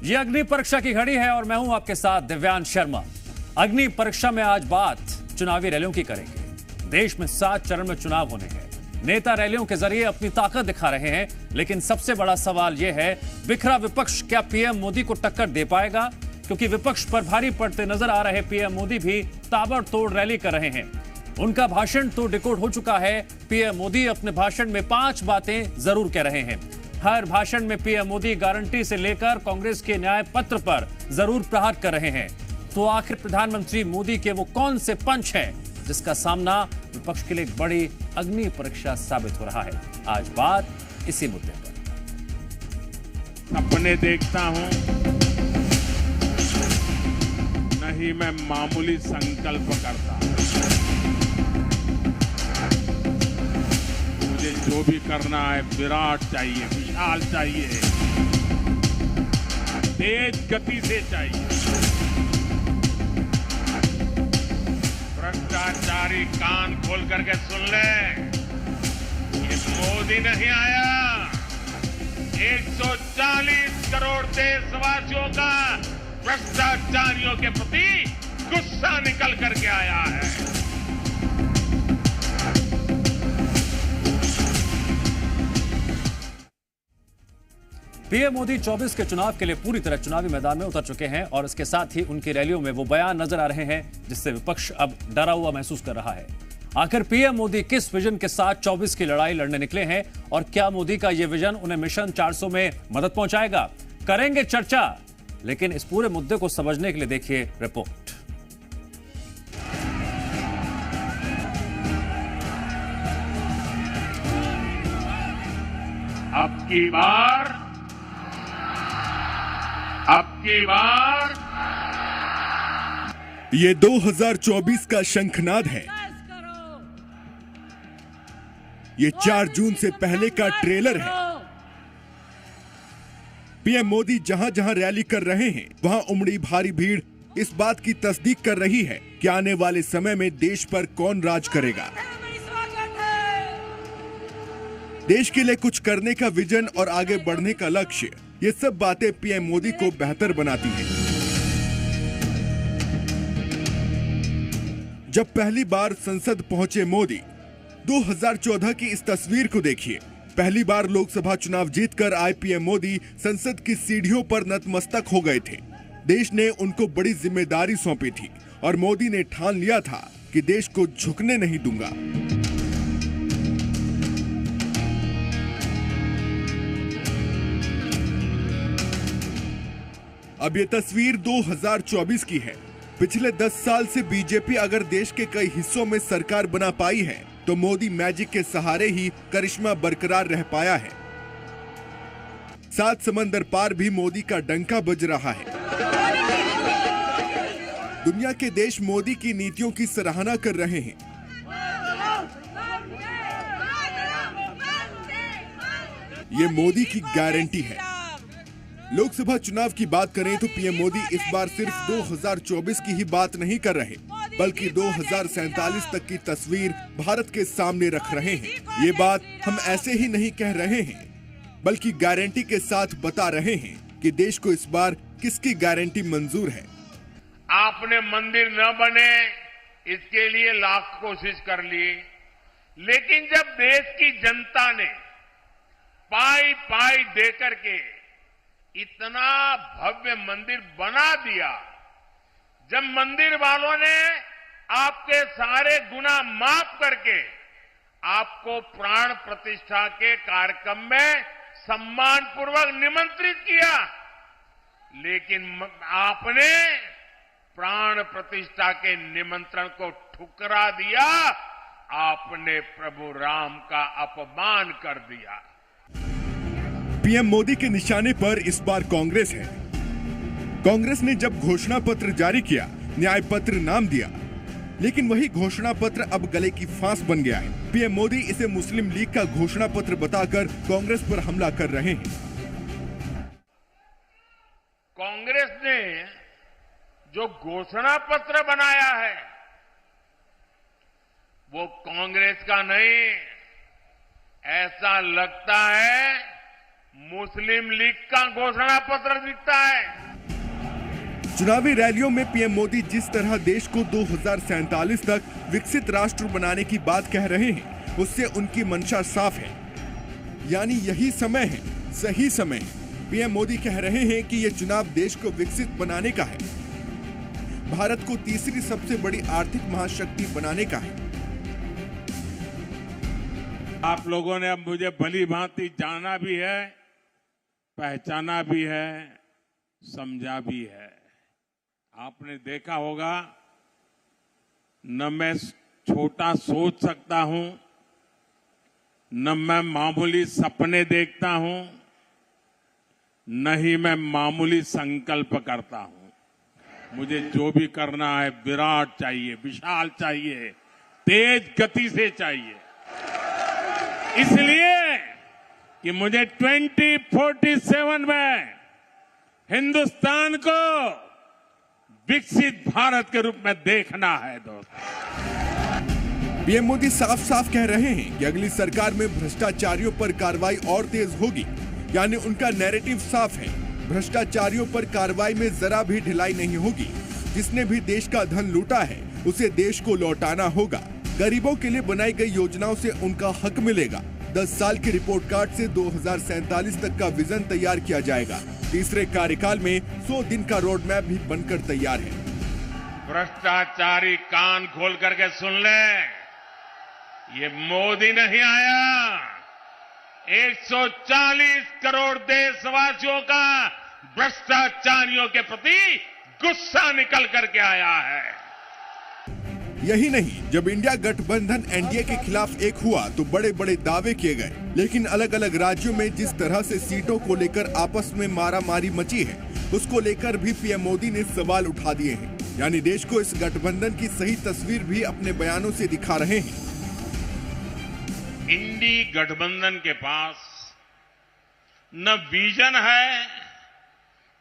ये अग्नि परीक्षा की घड़ी है और मैं हूं आपके साथ दिव्यांश शर्मा। अग्नि परीक्षा में आज बात चुनावी रैलियों की करेंगे। देश में 7 चरण में चुनाव होने हैं। नेता रैलियों के जरिए अपनी ताकत दिखा रहे हैं, लेकिन सबसे बड़ा सवाल यह है, बिखरा विपक्ष क्या पीएम मोदी को टक्कर दे पाएगा? क्योंकि विपक्ष पर भारी पड़ते नजर आ रहे पीएम मोदी भी ताबड़तोड़ रैली कर रहे हैं। उनका भाषण तो डिकोड हो चुका है। पीएम मोदी अपने भाषण में 5 बातें जरूर कह रहे हैं। हर भाषण में पीएम मोदी गारंटी से लेकर कांग्रेस के न्याय पत्र पर जरूर प्रहार कर रहे हैं। तो आखिर प्रधानमंत्री मोदी के वो कौन से पंच हैं जिसका सामना विपक्ष के लिए एक बड़ी अग्नि परीक्षा साबित हो रहा है? आज बात इसी मुद्दे पर। अपने देखता हूं, नहीं मैं मामूली संकल्प करता। मुझे जो भी करना है विराट चाहिए, विशाल चाहिए, तेज गति से चाहिए। भ्रष्टाचारी कान खोल करके सुन ले, ये मोदी नहीं आया, 140 करोड़ देशवासियों का भ्रष्टाचारियों के प्रति गुस्सा निकल करके आया है। पीएम मोदी 24 के चुनाव के लिए पूरी तरह चुनावी मैदान में उतर चुके हैं और इसके साथ ही उनकी रैलियों में वो बयान नजर आ रहे हैं जिससे विपक्ष अब डरा हुआ महसूस कर रहा है। आखिर पीएम मोदी किस विजन के साथ 24 की लड़ाई लड़ने निकले हैं और क्या मोदी का यह विजन उन्हें मिशन 400 में मदद पहुंचाएगा? करेंगे चर्चा, लेकिन इस पूरे मुद्दे को समझने के लिए देखिए रिपोर्ट। अब की बार ये 2024 का शंखनाद है। ये 4 जून से पहले का ट्रेलर है। पीएम मोदी जहां जहां रैली कर रहे हैं, वहां उमड़ी भारी भीड़ इस बात की तस्दीक कर रही है कि आने वाले समय में देश पर कौन राज करेगा। देश के लिए कुछ करने का विजन और आगे बढ़ने का लक्ष्य, ये सब बातें पीएम मोदी को बेहतर बनाती हैं। जब पहली बार संसद पहुंचे मोदी, 2014 की इस तस्वीर को देखिए। पहली बार लोकसभा चुनाव जीतकर आए पीएम मोदी संसद की सीढ़ियों पर नतमस्तक हो गए थे। देश ने उनको बड़ी जिम्मेदारी सौंपी थी और मोदी ने ठान लिया था कि देश को झुकने नहीं दूंगा। अब ये तस्वीर 2024 की है। पिछले 10 साल से बीजेपी अगर देश के कई हिस्सों में सरकार बना पाई है, तो मोदी मैजिक के सहारे ही करिश्मा बरकरार रह पाया है। 7 समंदर पार भी मोदी का डंका बज रहा है। दुनिया के देश मोदी की नीतियों की सराहना कर रहे हैं। ये मोदी की गारंटी है। लोकसभा चुनाव की बात करें तो पीएम मोदी इस बार सिर्फ 2024 की ही बात नहीं कर रहे, बल्कि 2047 तक की तस्वीर भारत के सामने रख रहे हैं। ये बात हम ऐसे ही नहीं कह रहे हैं, बल्कि गारंटी के साथ बता रहे हैं कि देश को इस बार किसकी गारंटी मंजूर है। आपने मंदिर न बने इसके लिए लाख कोशिश कर लिए, लेकिन जब देश की जनता ने पाई पाई दे करके इतना भव्य मंदिर बना दिया, जब मंदिर वालों ने आपके सारे गुनाह माफ करके आपको प्राण प्रतिष्ठा के कार्यक्रम में सम्मान पूर्वक निमंत्रित किया, लेकिन आपने प्राण प्रतिष्ठा के निमंत्रण को ठुकरा दिया। आपने प्रभु राम का अपमान कर दिया। पीएम मोदी के निशाने पर इस बार कांग्रेस है। कांग्रेस ने जब घोषणा पत्र जारी किया, न्याय पत्र नाम दिया, लेकिन वही घोषणा पत्र अब गले की फांस बन गया है। पीएम मोदी इसे मुस्लिम लीग का घोषणा पत्र बताकर कांग्रेस पर हमला कर रहे हैं। कांग्रेस ने जो घोषणा पत्र बनाया है, वो कांग्रेस का नहीं, ऐसा लगता है मुस्लिम लीग का घोषणा पत्र दिखता है। चुनावी रैलियों में पीएम मोदी जिस तरह देश को 2047 तक विकसित राष्ट्र बनाने की बात कह रहे हैं, उससे उनकी मंशा साफ है। यानी यही समय है, सही समय है। पीएम मोदी कह रहे हैं कि ये चुनाव देश को विकसित बनाने का है, भारत को तीसरी सबसे बड़ी आर्थिक महाशक्ति बनाने का है। आप लोगों ने अब मुझे भली भांति जाना भी है, पहचाना भी है, समझा भी है। आपने देखा होगा, न मैं छोटा सोच सकता हूं, न मैं मामूली सपने देखता हूं, न ही मैं मामूली संकल्प करता हूं। मुझे जो भी करना है विराट चाहिए, विशाल चाहिए, तेज गति से चाहिए। इसलिए कि मुझे 2047 में हिंदुस्तान को विकसित भारत के रूप में देखना है। दोस्तों, पीएम मोदी साफ साफ कह रहे हैं कि अगली सरकार में भ्रष्टाचारियों पर कार्रवाई और तेज होगी। यानी उनका नैरेटिव साफ है, भ्रष्टाचारियों पर कार्रवाई में जरा भी ढिलाई नहीं होगी। जिसने भी देश का धन लूटा है उसे देश को लौटाना होगा। गरीबों के लिए बनाई गई योजनाओं से उनका हक मिलेगा। 10 साल की रिपोर्ट कार्ड से 2047 तक का विजन तैयार किया जाएगा। तीसरे कार्यकाल में 100 दिन का रोड मैप भी बनकर तैयार है। भ्रष्टाचारी कान खोल करके सुन ले, ये मोदी नहीं आया, 140 करोड़ देशवासियों का भ्रष्टाचारियों के प्रति गुस्सा निकल करके आया है। यही नहीं, जब इंडिया गठबंधन एनडीए के खिलाफ एक हुआ तो बड़े बड़े दावे किए गए, लेकिन अलग अलग राज्यों में जिस तरह से सीटों को लेकर आपस में मारामारी मची है, उसको लेकर भी पीएम मोदी ने सवाल उठा दिए हैं। यानी देश को इस गठबंधन की सही तस्वीर भी अपने बयानों से दिखा रहे हैं। इंडी गठबंधन के पास न विजन है,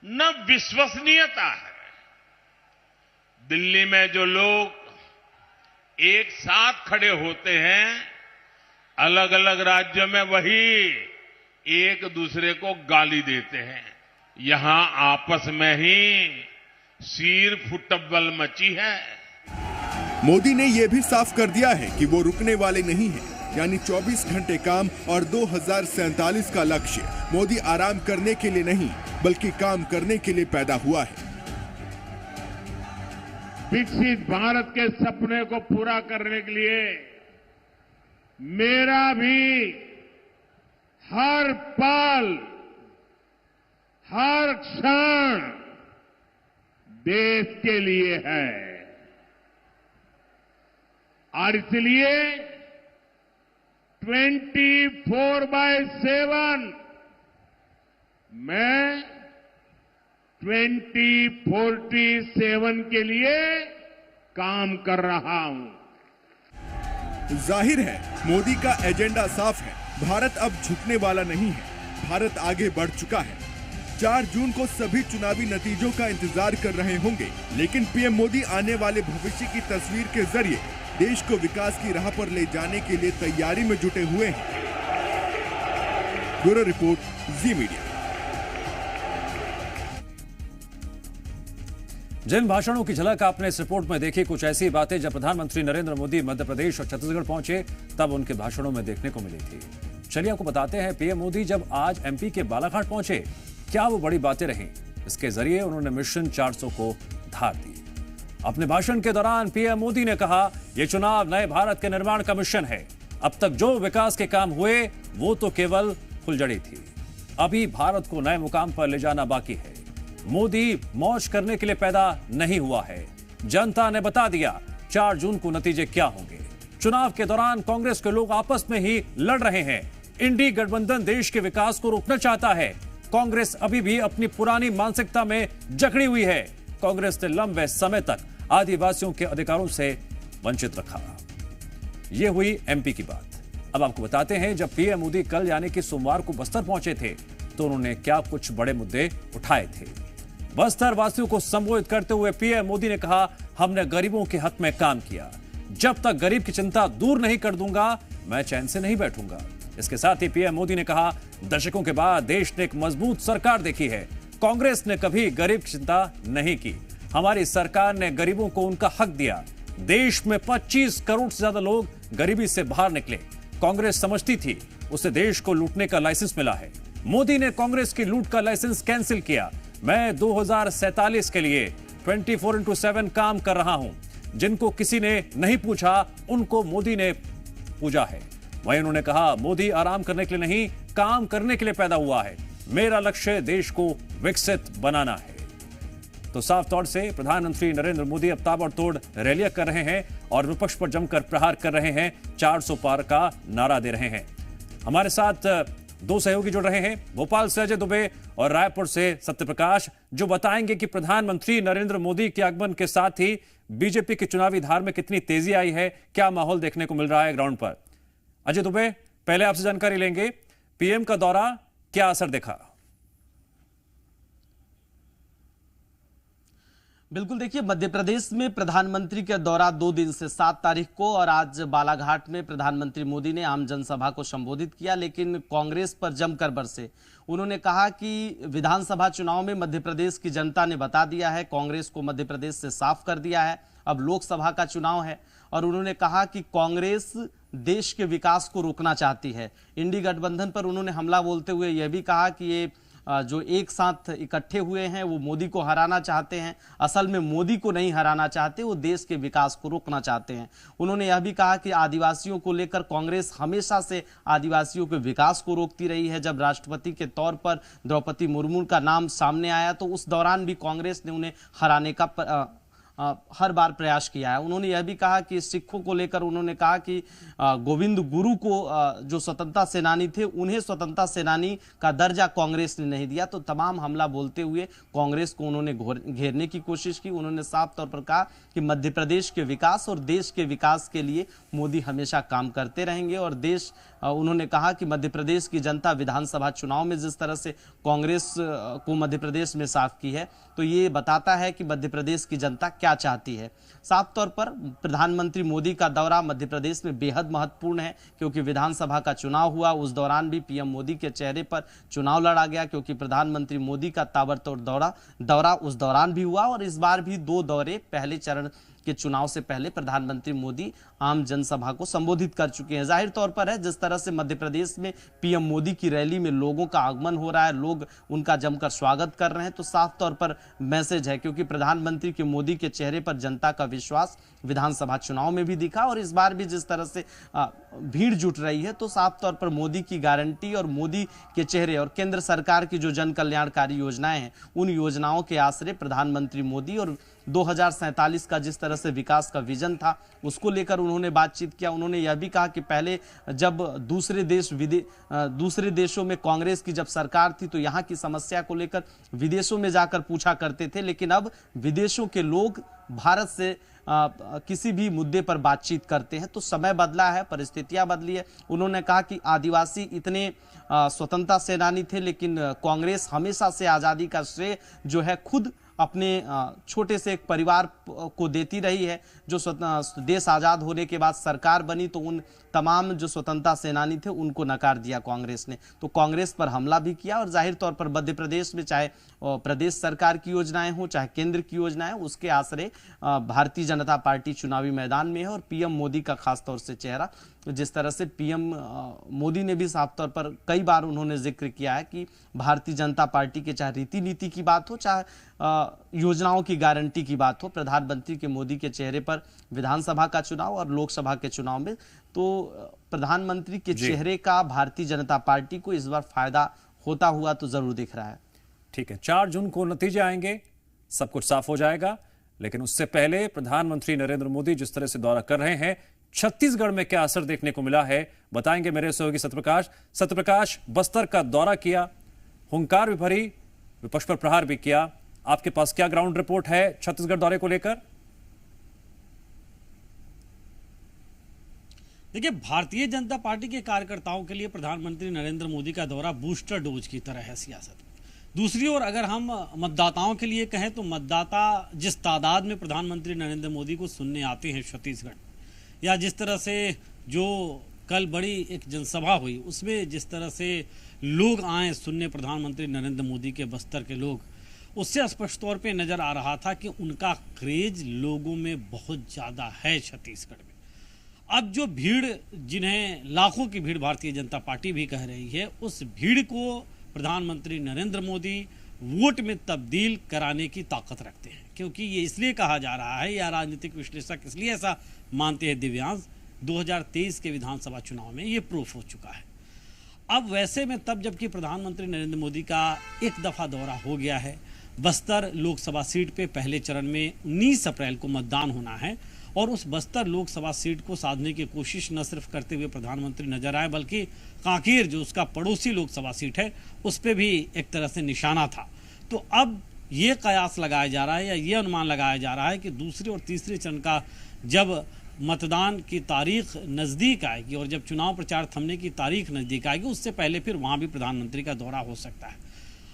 न विश्वसनीयता है। दिल्ली में जो लोग एक साथ खड़े होते हैं, अलग अलग राज्यों में वही एक दूसरे को गाली देते हैं। यहां आपस में ही सिर फुटबल मची है। मोदी ने यह भी साफ कर दिया है कि वो रुकने वाले नहीं हैं। यानी 24 घंटे काम और 2047 का लक्ष्य मोदी आराम करने के लिए नहीं, बल्कि काम करने के लिए पैदा हुआ है। विकसित भारत के सपने को पूरा करने के लिए मेरा भी हर पल, हर क्षण देश के लिए है। और इसलिए 24/7 मैं 2047 के लिए काम कर रहा हूं। जाहिर है मोदी का एजेंडा साफ है। भारत अब झुकने वाला नहीं है, भारत आगे बढ़ चुका है। 4 जून को सभी चुनावी नतीजों का इंतजार कर रहे होंगे, लेकिन पीएम मोदी आने वाले भविष्य की तस्वीर के जरिए देश को विकास की राह पर ले जाने के लिए तैयारी में जुटे हुए हैं। ब्यूरो रिपोर्ट, जी मीडिया। जिन भाषणों की झलक आपने इस रिपोर्ट में देखी, कुछ ऐसी बातें जब प्रधानमंत्री नरेंद्र मोदी मध्य प्रदेश और छत्तीसगढ़ पहुंचे तब उनके भाषणों में देखने को मिली थी। चलिए आपको बताते हैं, पीएम मोदी जब आज एमपी के बालाघाट पहुंचे, क्या वो बड़ी बातें रहीं। इसके जरिए उन्होंने मिशन 400 को धार दी। अपने भाषण के दौरान पीएम मोदी ने कहा, यह चुनाव नए भारत के निर्माण का मिशन है। अब तक जो विकास के काम हुए वो तो केवल फुलझड़ी थी, अभी भारत को नए मुकाम पर ले जाना बाकी है। मोदी मौज करने के लिए पैदा नहीं हुआ है। जनता ने बता दिया 4 जून को नतीजे क्या होंगे। चुनाव के दौरान कांग्रेस के लोग आपस में ही लड़ रहे हैं। इंडी गठबंधन देश के विकास को रोकना चाहता है। कांग्रेस अभी भी अपनी पुरानी मानसिकता में जकड़ी हुई है। कांग्रेस ने लंबे समय तक आदिवासियों के अधिकारों से वंचित रखा। यह हुई एमपी की बात। अब आपको बताते हैं, जब पीएम मोदी कल यानी कि सोमवार को बस्तर पहुंचे थे तो उन्होंने क्या कुछ बड़े मुद्दे उठाए थे। बस्तर वासियों को संबोधित करते हुए पीएम मोदी ने कहा, हमने गरीबों के हक में काम किया। जब तक गरीब की चिंता दूर नहीं कर दूंगा मैं चैन से नहीं बैठूंगा। इसके साथ ही पीएम मोदी ने कहा, दशकों के बाद देश ने एक मजबूत सरकार देखी है। कांग्रेस ने कभी गरीब की चिंता नहीं की। हमारी सरकार ने गरीबों को उनका हक दिया। देश में 25 करोड़ से ज्यादा लोग गरीबी से बाहर निकले। कांग्रेस समझती थी उसे देश को लूटने का लाइसेंस मिला है। मोदी ने कांग्रेस की लूट का लाइसेंस कैंसिल किया। मैं 2047 के लिए 24/7 काम कर रहा हूं। जिनको किसी ने नहीं पूछा उनको मोदी ने पूछा है। वहीं उन्होंने कहा, मोदी आराम करने के लिए नहीं, काम करने के लिए पैदा हुआ है। मेरा लक्ष्य देश को विकसित बनाना है। तो साफ तौर से प्रधानमंत्री नरेंद्र मोदी अब ताबड़तोड़ रैलियां कर रहे हैं और विपक्ष पर जमकर प्रहार कर रहे हैं। 400 पार का नारा दे रहे हैं। हमारे साथ दो सहयोगी जुड़ रहे हैं, भोपाल से अजय दुबे और रायपुर से सत्यप्रकाश, जो बताएंगे कि प्रधानमंत्री नरेंद्र मोदी के आगमन के साथ ही बीजेपी की चुनावी धार में कितनी तेजी आई है, क्या माहौल देखने को मिल रहा है ग्राउंड पर। अजय दुबे, पहले आपसे जानकारी लेंगे, पीएम का दौरा क्या असर देखा? बिल्कुल, देखिए मध्य प्रदेश में प्रधानमंत्री का दौरा 2 दिन से 7 तारीख को, और आज बालाघाट में प्रधानमंत्री मोदी ने आम जनसभा को संबोधित किया, लेकिन कांग्रेस पर जमकर बरसे। उन्होंने कहा कि विधानसभा चुनाव में मध्य प्रदेश की जनता ने बता दिया है, कांग्रेस को मध्य प्रदेश से साफ कर दिया है, अब लोकसभा का चुनाव है। और उन्होंने कहा कि कांग्रेस देश के विकास को रोकना चाहती है। इंडी गठबंधन पर उन्होंने हमला बोलते हुए यह भी कहा कि ये जो एक साथ इकट्ठे हुए हैं वो मोदी को हराना चाहते हैं। असल में मोदी को नहीं हराना चाहते, वो देश के विकास को रोकना चाहते हैं। उन्होंने यह भी कहा कि आदिवासियों को लेकर कांग्रेस हमेशा से आदिवासियों के विकास को रोकती रही है। जब राष्ट्रपति के तौर पर द्रौपदी मुर्मू का नाम सामने आया तो उस दौरान भी कांग्रेस ने उन्हें हराने का हर बार प्रयास किया है। उन्होंने यह भी कहा कि सिखों को लेकर उन्होंने कहा कि गोविंद गुरु को जो स्वतंत्रता सेनानी थे, उन्हें स्वतंत्रता सेनानी का दर्जा कांग्रेस ने नहीं दिया। तो तमाम हमला बोलते हुए कांग्रेस को उन्होंने घेरने की कोशिश की। उन्होंने साफ तौर पर कहा कि मध्य प्रदेश के विकास और देश के विकास के लिए मोदी हमेशा काम करते रहेंगे। और उन्होंने कहा कि मध्य प्रदेश की जनता विधानसभा चुनाव में जिस तरह से कांग्रेस को मध्य प्रदेश में साफ की है, तो ये बताता है कि मध्य प्रदेश की जनता क्या चाहती है। साफ तौर पर प्रधानमंत्री मोदी का दौरा मध्य प्रदेश में बेहद महत्वपूर्ण है, क्योंकि विधानसभा का चुनाव हुआ, उस दौरान भी पीएम मोदी के चेहरे पर चुनाव लड़ा गया, क्योंकि प्रधानमंत्री मोदी का ताबड़तोड़ दौरा उस दौरान भी हुआ। और इस बार भी 2 दौरे पहले चरण के चुनाव से पहले प्रधानमंत्री मोदी आम जनसभा को संबोधित कर चुके हैं। जाहिर तौर पर है, जिस तरह से मध्य प्रदेश में पीएम मोदी की रैली में लोगों का आगमन हो रहा है, लोग उनका जमकर स्वागत कर रहे हैं, तो साफ तौर पर मैसेज है, क्योंकि प्रधानमंत्री के मोदी के चेहरे पर जनता का विश्वास विधानसभा चुनाव में भी दिखा। और इस बार भी जिस तरह से भीड़ जुट रही है, तो साफ तौर पर मोदी की गारंटी और मोदी के चेहरे और केंद्र सरकार की जो जन कल्याणकारी योजनाएं हैं, उन योजनाओं के आश्रय प्रधानमंत्री मोदी और 2047 का जिस तरह से विकास का विजन था, उसको लेकर उन्होंने बातचीत किया। उन्होंने यह भी कहा कि पहले जब दूसरे देशों में कांग्रेस की जब सरकार थी, तो यहाँ की समस्या को लेकर विदेशों में जाकर पूछा करते थे, लेकिन अब विदेशों के लोग भारत से किसी भी मुद्दे पर बातचीत करते हैं। तो समय बदला है, परिस्थितियां बदली है। उन्होंने कहा कि आदिवासी इतने स्वतंत्रता सेनानी थे, लेकिन कांग्रेस हमेशा से आज़ादी का श्रेय जो है खुद अपने छोटे से एक परिवार को देती रही है। जो देश आज़ाद होने के बाद सरकार बनी, तो उन तमाम जो स्वतंत्रता सेनानी थे उनको नकार दिया कांग्रेस ने। तो कांग्रेस पर हमला भी किया। और जाहिर तौर पर मध्य प्रदेश में चाहे प्रदेश सरकार की योजनाएं हो, चाहे केंद्र की योजनाएं, उसके आश्रय भारतीय जनता पार्टी चुनावी मैदान में है। और पीएम मोदी का खासतौर से चेहरा, जिस तरह से पीएम मोदी ने भी साफ तौर पर कई बार उन्होंने जिक्र किया है कि भारतीय जनता पार्टी के चाहे रीति नीति की बात हो, चाहे योजनाओं की गारंटी की बात हो, प्रधानमंत्री के मोदी के चेहरे पर विधानसभा का चुनाव और लोकसभा के चुनाव में, तो प्रधानमंत्री के चेहरे का भारतीय जनता पार्टी को इस बार फायदा होता हुआ तो जरूर दिख रहा है। ठीक है, 4 जून को नतीजे आएंगे, सब कुछ साफ हो जाएगा। लेकिन उससे पहले प्रधानमंत्री नरेंद्र मोदी जिस तरह से दौरा कर रहे हैं, छत्तीसगढ़ में क्या असर देखने को मिला है, बताएंगे मेरे सहयोगी सत्यप्रकाश। बस्तर का दौरा किया, हुंकार भी भरी, विपक्ष पर प्रहार भी किया। आपके पास क्या ग्राउंड रिपोर्ट है छत्तीसगढ़ दौरे को लेकर? देखिए, भारतीय जनता पार्टी के कार्यकर्ताओं के लिए प्रधानमंत्री नरेंद्र मोदी का दौरा बूस्टर डोज की तरह है सियासत। दूसरी ओर अगर हम मतदाताओं के लिए कहें, तो मतदाता जिस तादाद में प्रधानमंत्री नरेंद्र मोदी को सुनने आते हैं छत्तीसगढ़, या जिस तरह से जो कल बड़ी एक जनसभा हुई, उसमें जिस तरह से लोग आए सुनने प्रधानमंत्री नरेंद्र मोदी के, बस्तर के लोग, उससे स्पष्ट तौर पे नजर आ रहा था कि उनका क्रेज लोगों में बहुत ज्यादा है छत्तीसगढ़ में। अब जो भीड़, जिन्हें लाखों की भीड़ भारतीय जनता पार्टी भी कह रही है, उस भीड़ को प्रधानमंत्री नरेंद्र मोदी वोट में तब्दील कराने की ताकत रखते हैं। क्योंकि ये इसलिए कहा जा रहा है, या राजनीतिक विश्लेषक इसलिए ऐसा मानते हैं दिव्यांश, 2023 के विधानसभा चुनाव में ये प्रूफ हो चुका है। अब वैसे में तब जबकि प्रधानमंत्री नरेंद्र मोदी का एक दफा दौरा हो गया है, बस्तर लोकसभा सीट पे पहले चरण में 19 अप्रैल को मतदान होना है, और उस बस्तर लोकसभा सीट को साधने की कोशिश न सिर्फ करते हुए प्रधानमंत्री नजर आए, बल्कि कांकेर जो उसका पड़ोसी लोकसभा सीट है उस पर भी एक तरह से निशाना था। तो अब ये कयास लगाया जा रहा है, या ये अनुमान लगाया जा रहा है कि दूसरे और तीसरे चरण का जब मतदान की तारीख नज़दीक आएगी और जब चुनाव प्रचार थमने की तारीख नज़दीक आएगी, उससे पहले फिर वहाँ भी प्रधानमंत्री का दौरा हो सकता है।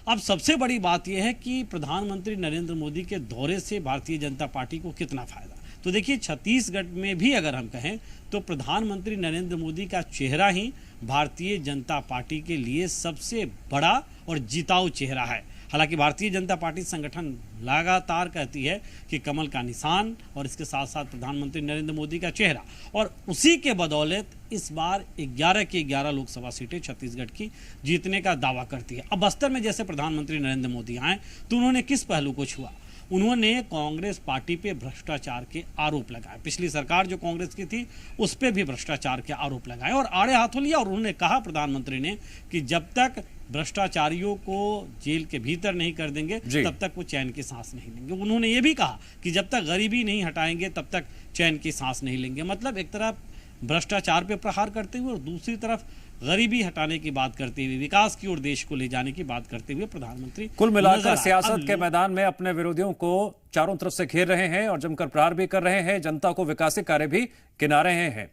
अब सबसे बड़ी बात यह है कि प्रधानमंत्री नरेंद्र मोदी के दौरे से भारतीय जनता पार्टी को कितना फायदा। तो देखिए, छत्तीसगढ़ में भी अगर हम कहें तो प्रधानमंत्री नरेंद्र मोदी का चेहरा ही भारतीय जनता पार्टी के लिए सबसे बड़ा और जिताऊ चेहरा है। हालांकि भारतीय जनता पार्टी संगठन लगातार कहती है कि कमल का निशान और इसके साथ साथ प्रधानमंत्री नरेंद्र मोदी का चेहरा, और उसी के बदौलत इस बार 11 की 11 लोकसभा सीटें छत्तीसगढ़ की जीतने का दावा करती है। अब बस्तर में जैसे प्रधानमंत्री नरेंद्र मोदी आए तो उन्होंने किस पहलू को छुआ? उन्होंने कांग्रेस पार्टी पे भ्रष्टाचार के आरोप लगाए। पिछली सरकार जो कांग्रेस की थी उस पे भी भ्रष्टाचार के आरोप लगाए और आड़े हाथों लिया, और उन्होंने कहा प्रधानमंत्री ने कि जब तक भ्रष्टाचारियों को जेल के भीतर नहीं कर देंगे तब तक वो चैन की सांस नहीं लेंगे। उन्होंने ये भी कहा कि जब तक गरीबी नहीं हटाएंगे तब तक चैन की सांस नहीं लेंगे। मतलब एक तरफ भ्रष्टाचार पे प्रहार करते हुए और दूसरी तरफ गरीबी हटाने की बात करते हुए, विकास की ओर देश को ले जाने की बात करते हुए प्रधानमंत्री कुल मिलाकर सियासत के मैदान में अपने विरोधियों को चारों तरफ से घेर रहे हैं और जमकर प्रहार भी कर रहे हैं, जनता को विकास कार्य भी गिना रहे हैं।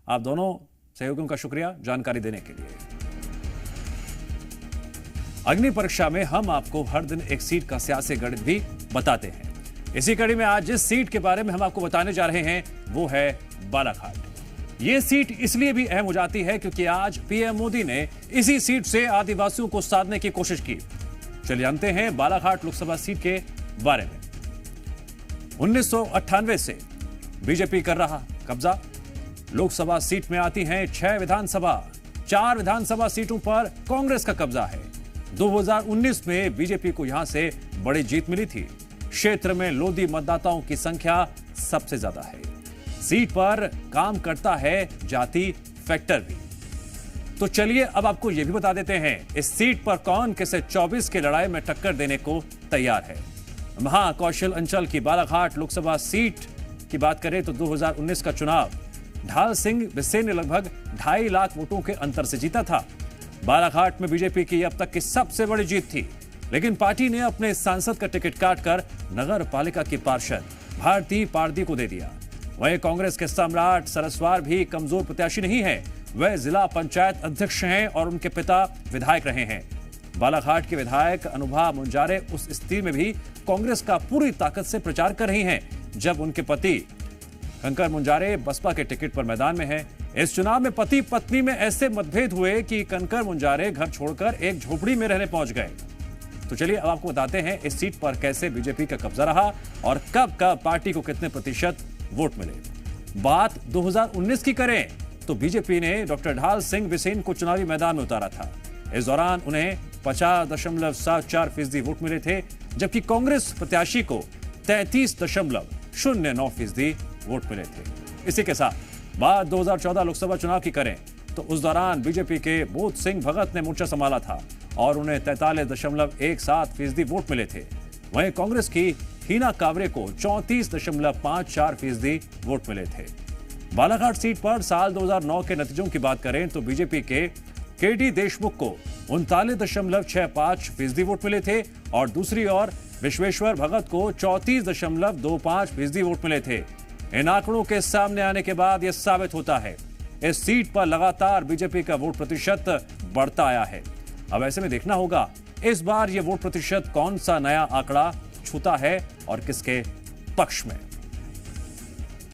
आप दोनों सहयोगियों का शुक्रिया जानकारी देने के लिए। अग्नि परीक्षा में हम आपको हर दिन एक सीट का सियासी गणित भी बताते हैं। इसी कड़ी में आज जिस सीट के बारे में हम आपको बताने जा रहे हैं वो है बालाघाट। ये सीट इसलिए भी अहम हो जाती है क्योंकि आज पीएम मोदी ने इसी सीट से आदिवासियों को साधने की कोशिश की। चलिए जानते हैं बालाघाट लोकसभा सीट के बारे में। 1998 से बीजेपी कर रहा कब्जा। लोकसभा सीट में आती हैं 6 विधानसभा, 4 विधानसभा सीटों पर कांग्रेस का कब्जा है। 2019 में बीजेपी को यहां से बड़ी जीत मिली थी। क्षेत्र में लोधी मतदाताओं की संख्या सबसे ज्यादा है। सीट पर काम करता है जाति फैक्टर भी। तो चलिए अब आपको यह भी बता देते हैं इस सीट पर कौन किसे 24 की लड़ाई में टक्कर देने को तैयार है। महाकौशल अंचल की बालाघाट लोकसभा सीट की बात करें तो 2019 का चुनाव ढाल सिंह बिसेन ने लगभग 2.5 लाख वोटों के अंतर से जीता था। बालाघाट में बीजेपी की अब तक की सबसे बड़ी जीत थी, लेकिन पार्टी ने अपने सांसद का टिकट काटकर नगर पालिका की पार्षद भारती पारदी को दे दिया। वहीं कांग्रेस के सम्राट सरस्वार भी कमजोर प्रत्याशी नहीं है। वह जिला पंचायत अध्यक्ष हैं और उनके पिता विधायक रहे हैं। बालाघाट के विधायक अनुभा मुंजारे उस स्थिति में भी कांग्रेस का पूरी ताकत से प्रचार कर रही हैं जब उनके पति कंकर मुंजारे बसपा के टिकट पर मैदान में हैं। इस चुनाव में पति पत्नी में ऐसे मतभेद हुए कि कंकर मुंजारे घर छोड़कर एक झोपड़ी में रहने पहुंच गए। तो चलिए अब आपको बताते हैं इस सीट पर कैसे बीजेपी का कब्जा रहा और कब कब पार्टी को कितने प्रतिशत वोट मिले। बात 2019 की करें तो बीजेपी ने डॉक्टर ढाल सिंह बिसेन को चुनावी मैदान में उतारा था। इस दौरान उन्हें 50.74% वोट मिले थे, जबकि कांग्रेस प्रत्याशी को 33.09% वोट मिले थे। इसी के साथ बात 2014 लोकसभा चुनाव की करें तो उस दौरान बीजेपी के बोध सिंह भगत ने मोर्चा संभाला था और उन्हें 43.17% वोट मिले थे। वहीं कांग्रेस की हीना कावरे को 34.54% वोट मिले थे। बालाघाट सीट पर साल 2009 के नतीजों की बात करें तो बीजेपी के केडी देशमुख को 39.65% वोट मिले थे और दूसरी ओर विश्वेश्वर भगत को 34.25% वोट मिले थे। इन आंकड़ों के सामने आने के बाद यह साबित होता है इस सीट पर लगातार बीजेपी का वोट प्रतिशत बढ़ता आया है। अब ऐसे में देखना होगा इस बार यह वोट प्रतिशत कौन सा नया आंकड़ा छूता है और किसके पक्ष में।